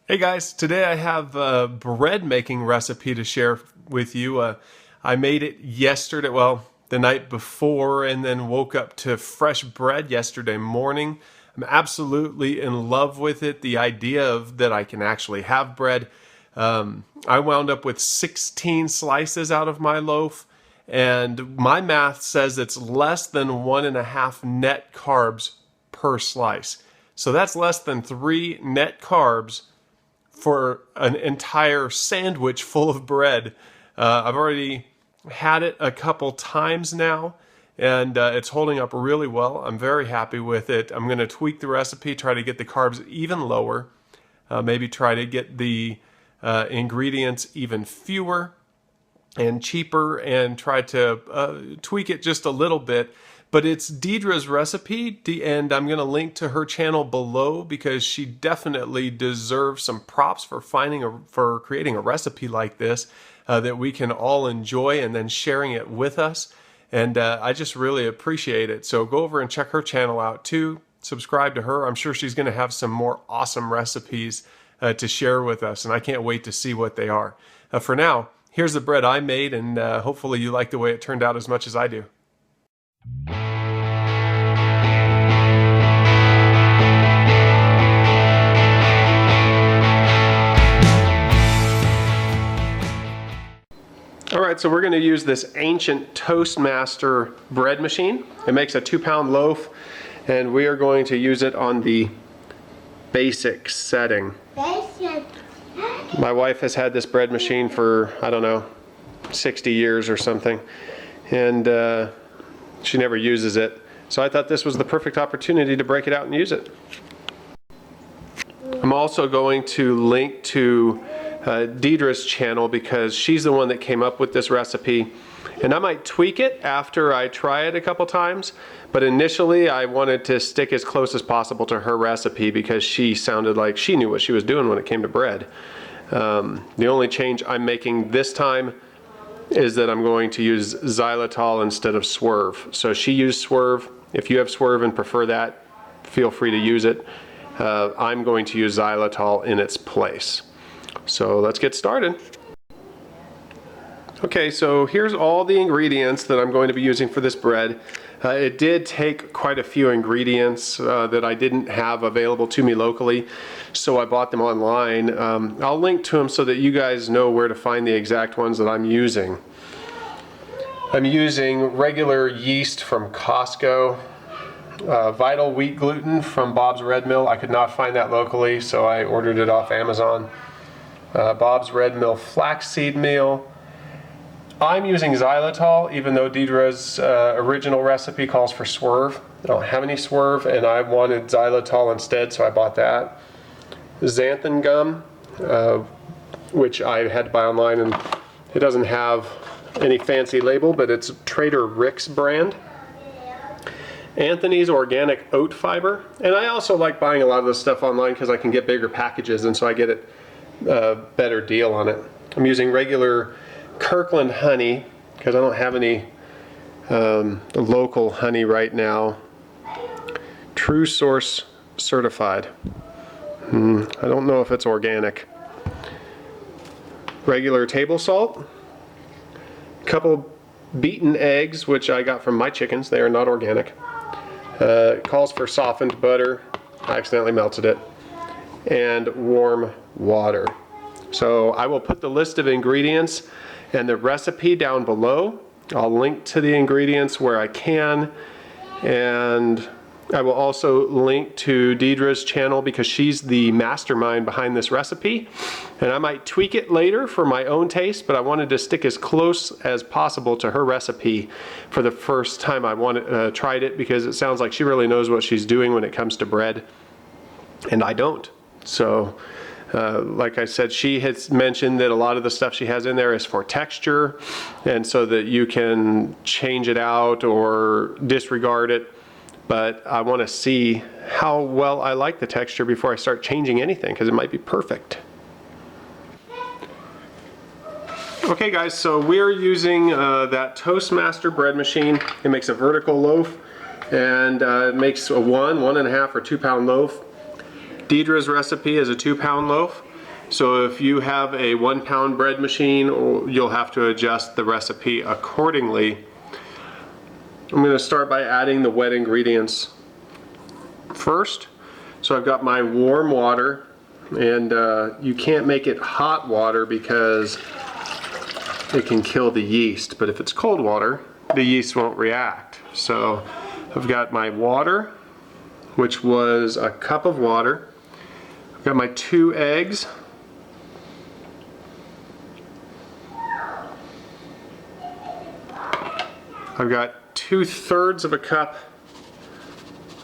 Hey guys, today I have a bread making recipe to share with you. I made it yesterday, well, the night before, and then woke up to fresh bread yesterday morning. I'm absolutely in love with it. The idea of that I can actually have bread. I wound up with 16 slices out of my loaf, and my math says it's less than 1.5 net carbs per slice. So that's less than 3 net carbs for an entire sandwich full of bread. I've already had it a couple times now, and it's holding up really well. I'm very happy with it. I'm going to tweak the recipe, try to get the carbs even lower, maybe try to get the ingredients even fewer and cheaper, and try to tweak it just a little bit. But it's Diedre's recipe, and I'm going to link to her channel below because she definitely deserves some props for creating a recipe like this that we can all enjoy and then sharing it with us. And I just really appreciate it. So go over and check her channel out too. Subscribe to her. I'm sure she's going to have some more awesome recipes to share with us, and I can't wait to see what they are. For now, here's the bread I made, and hopefully you like the way it turned out as much as I do. Alright, so we're going to use this ancient Toastmaster bread machine. It makes a 2-pound loaf, and we are going to use it on the basic setting. My wife has had this bread machine for, I don't know, 60 years or something, and she never uses it. So I thought this was the perfect opportunity to break it out and use it. I'm also going to link to Diedre's channel because she's the one that came up with this recipe, and I might tweak it after I try it a couple times, but initially I wanted to stick as close as possible to her recipe because she sounded like she knew what she was doing when it came to bread. The only change I'm making this time is that I'm going to use xylitol instead of swerve. So she used swerve. If you have swerve and prefer that, feel free to use it. I'm going to use xylitol in its place. So let's get started. Okay, so here's all the ingredients that I'm going to be using for this bread. It did take quite a few ingredients that I didn't have available to me locally, so I bought them online. I'll link to them so that you guys know where to find the exact ones that I'm using. I'm using regular yeast from Costco, Vital wheat gluten from Bob's Red Mill. I could not find that locally, so I ordered it off Amazon. Bob's Red Mill flaxseed meal. I'm using xylitol, even though Diedre's original recipe calls for swerve. I don't have any swerve, and I wanted xylitol instead, so I bought that. Xanthan gum, which I had to buy online, and it doesn't have any fancy label, but it's Trader Rick's brand. Anthony's organic oat fiber, and I also like buying a lot of this stuff online because I can get bigger packages, and so I get it better deal on it. I'm using regular Kirkland honey because I don't have any local honey right now. True Source certified. I don't know if it's organic. Regular table salt. A couple beaten eggs, which I got from my chickens. They are not organic. It calls for softened butter. I accidentally melted it. And warm water. So I will put the list of ingredients and the recipe down below. I'll link to the ingredients where I can, and I will also link to Diedre's channel because she's the mastermind behind this recipe, and I might tweak it later for my own taste, but I wanted to stick as close as possible to her recipe for the first time I tried it because it sounds like she really knows what she's doing when it comes to bread, and I don't. So like I said, she has mentioned that a lot of the stuff she has in there is for texture, and so that you can change it out or disregard it. But I want to see how well I like the texture before I start changing anything, because it might be perfect. Okay guys, so we're using that Toastmaster bread machine. It makes a vertical loaf, and it makes a 1.5 or 2 pound loaf. Diedre's recipe is a 2 pound loaf. So if you have a 1 pound bread machine, you'll have to adjust the recipe accordingly. I'm going to start by adding the wet ingredients first. So I've got my warm water, and you can't make it hot water because it can kill the yeast, but if it's cold water, the yeast won't react. So I've got my water, which was a cup of water. I've got my 2 eggs. I've got 2/3 of a cup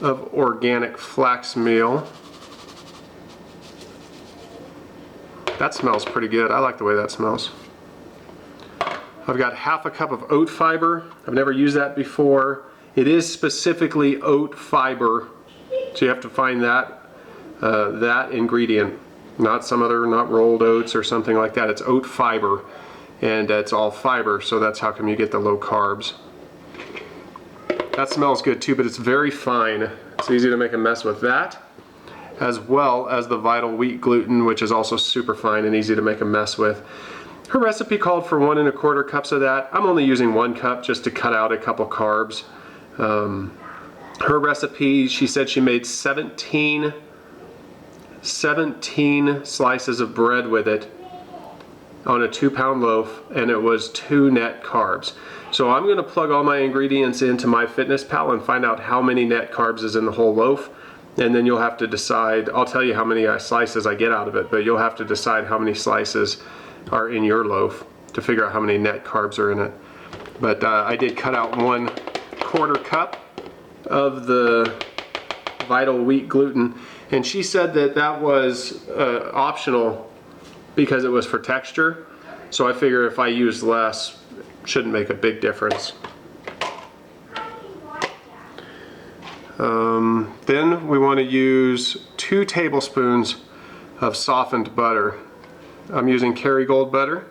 of organic flax meal. That smells pretty good. I like the way that smells. I've got 1/2 cup of oat fiber. I've never used that before. It is specifically oat fiber, so you have to find that ingredient, not rolled oats or something like that. It's oat fiber, and it's all fiber, so that's how come you get the low carbs. That smells good too, but it's very fine. It's easy to make a mess with that, as well as the vital wheat gluten, which is also super fine and easy to make a mess with. Her recipe called for 1 1/4 cups of that. I'm only using 1 cup just to cut out a couple carbs. Her recipe, she said she made 17 slices of bread with it on a 2 pound loaf, and it was 2 net carbs. So I'm going to plug all my ingredients into MyFitnessPal and find out how many net carbs is in the whole loaf, and then you'll have to decide. I'll tell you how many slices I get out of it, but you'll have to decide how many slices are in your loaf to figure out how many net carbs are in it. But I did cut out 1/4 cup of the vital wheat gluten, and she said that was optional because it was for texture. So I figure if I use less, shouldn't make a big difference. Then we want to use 2 tablespoons of softened butter. I'm using Kerrygold butter.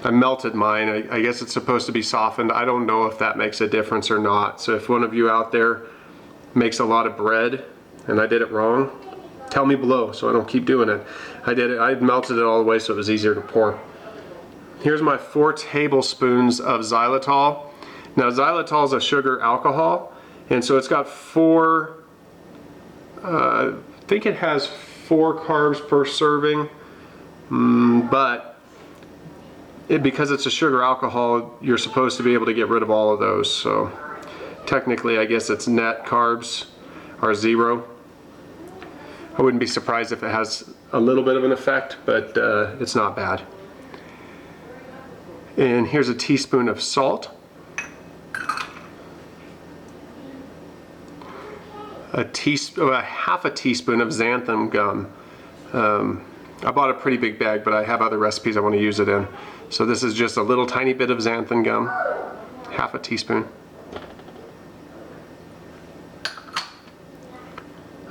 I melted mine. I guess it's supposed to be softened. I don't know if that makes a difference or not. So if one of you out there makes a lot of bread and I did it wrong, tell me below so I don't keep doing it. I melted it all the way so it was easier to pour. Here's my 4 tablespoons of xylitol. Now xylitol is a sugar alcohol, and so it's got 4, I think it has 4 carbs per serving, but because it's a sugar alcohol, you're supposed to be able to get rid of all of those. So technically, I guess its net carbs are 0. I wouldn't be surprised if it has a little bit of an effect, but it's not bad. And here's a teaspoon of salt. A 1/2 teaspoon of xanthan gum. I bought a pretty big bag, but I have other recipes I want to use it in. So this is just a little tiny bit of xanthan gum, 1/2 teaspoon.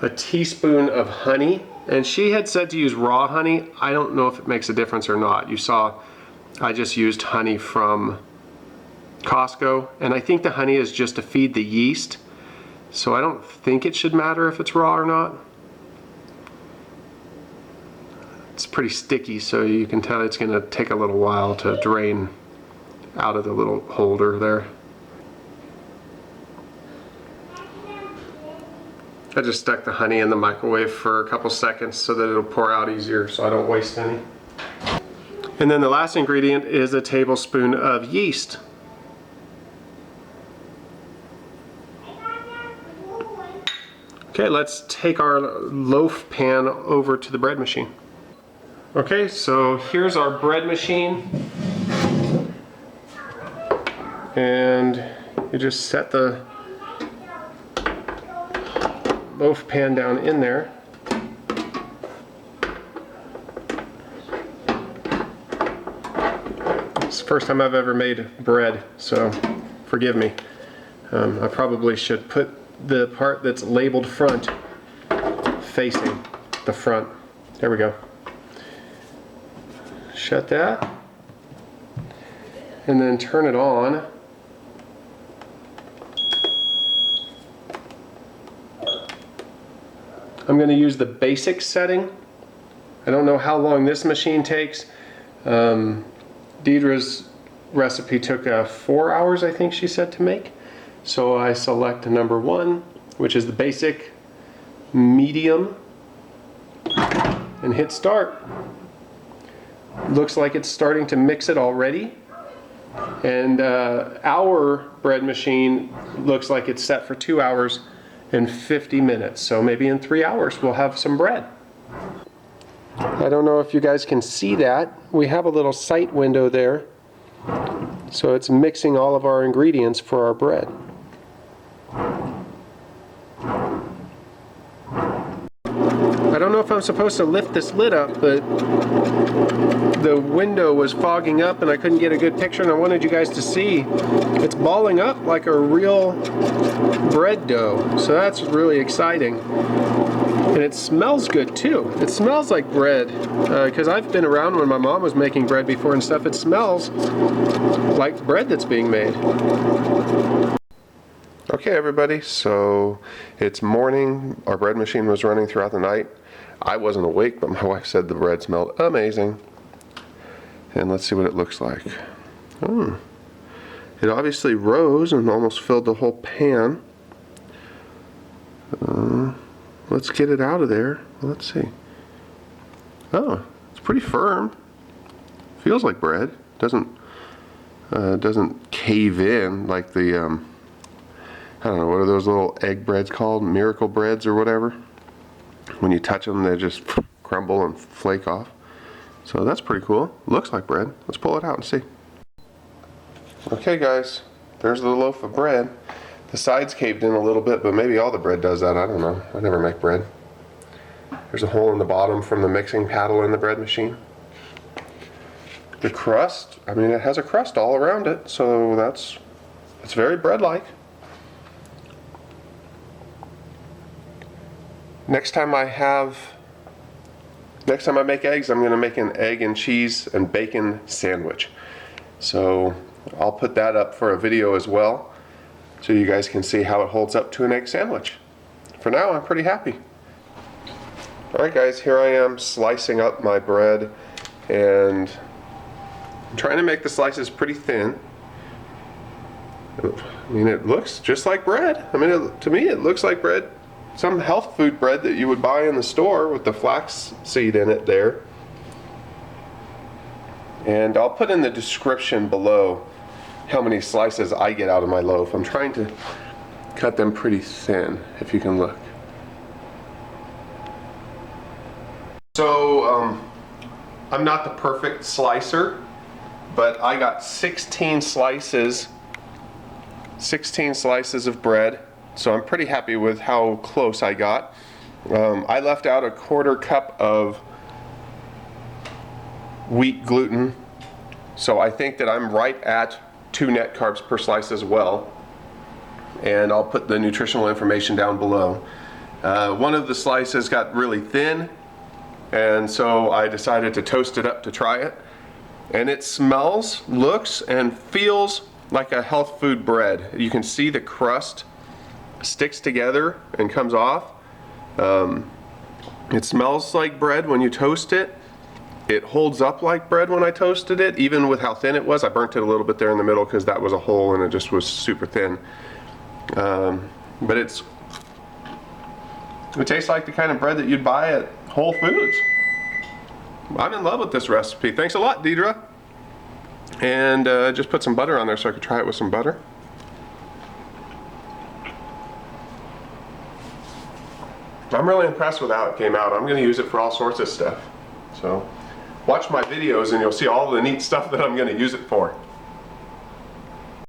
A teaspoon of honey, and she had said to use raw honey. I don't know if it makes a difference or not. You saw I just used honey from Costco, and I think the honey is just to feed the yeast, so I don't think it should matter if it's raw or not. It's pretty sticky, so you can tell it's going to take a little while to drain out of the little holder there. I just stuck the honey in the microwave for a couple seconds so that it'll pour out easier so I don't waste any. And then the last ingredient is a tablespoon of yeast. Okay, let's take our loaf pan over to the bread machine. Okay, so here's our bread machine. And you just set the loaf pan down in there. It's the first time I've ever made bread, so forgive me. I probably should put the part that's labeled front facing the front. There we go. Shut that. And then turn it on. I'm going to use the basic setting. I don't know how long this machine takes. Diedre's recipe took 4 hours, I think she said, to make. So I select number 1, which is the basic, medium, and hit start. Looks like it's starting to mix it already. And our bread machine looks like it's set for 2 hours and 50 minutes. So maybe in 3 hours we'll have some bread. I don't know if you guys can see that. We have a little sight window there. So it's mixing all of our ingredients for our bread. I don't know if I'm supposed to lift this lid up, but the window was fogging up and I couldn't get a good picture, and I wanted you guys to see it's balling up like a real bread dough. So that's really exciting. And it smells good too. It smells like bread, because I've been around when my mom was making bread before and stuff. It smells like bread that's being made. Okay everybody, so it's morning. Our bread machine was running throughout the night. I wasn't awake, but my wife said the bread smelled amazing. And let's see what it looks like. It obviously rose and almost filled the whole pan. Let's get it out of there. Let's see. Oh, it's pretty firm. Feels like bread. Doesn't cave in like the I don't know, what are those little egg breads called? Miracle breads or whatever. When you touch them, they just crumble and flake off. So that's pretty cool. Looks like bread. Let's pull it out and see. Okay guys, there's the loaf of bread. The sides caved in a little bit, but maybe all the bread does that. I don't know. I never make bread. There's a hole in the bottom from the mixing paddle in the bread machine. The crust, I mean, it has a crust all around it, so it's very bread-like. Next time I make eggs, I'm going to make an egg and cheese and bacon sandwich. So I'll put that up for a video as well, so you guys can see how it holds up to an egg sandwich. For now, I'm pretty happy. Alright guys, here I am slicing up my bread, and I'm trying to make the slices pretty thin. I mean, it looks just like bread. I mean, to me it looks like bread. Some health food bread that you would buy in the store with the flax seed in it there. And I'll put in the description below how many slices I get out of my loaf. I'm trying to cut them pretty thin, if you can look. So, I'm not the perfect slicer, but I got 16 slices of bread. So I'm pretty happy with how close I got. I left out a 1/4 cup of wheat gluten, so I think that I'm right at 2 net carbs per slice as well. And I'll put the nutritional information down below. One of the slices got really thin, and so I decided to toast it up to try it. And it smells, looks, and feels like a health food bread. You can see the crust sticks together and comes off. It smells like bread when you toast it. It holds up like bread when I toasted it, even with how thin it was. I burnt it a little bit there in the middle because that was a hole and it just was super thin. But it tastes like the kind of bread that you'd buy at Whole Foods. I'm in love with this recipe. Thanks a lot, Diedre. And just put some butter on there so I could try it with some butter. I'm really impressed with how it came out. I'm going to use it for all sorts of stuff. So watch my videos and you'll see all the neat stuff that I'm going to use it for.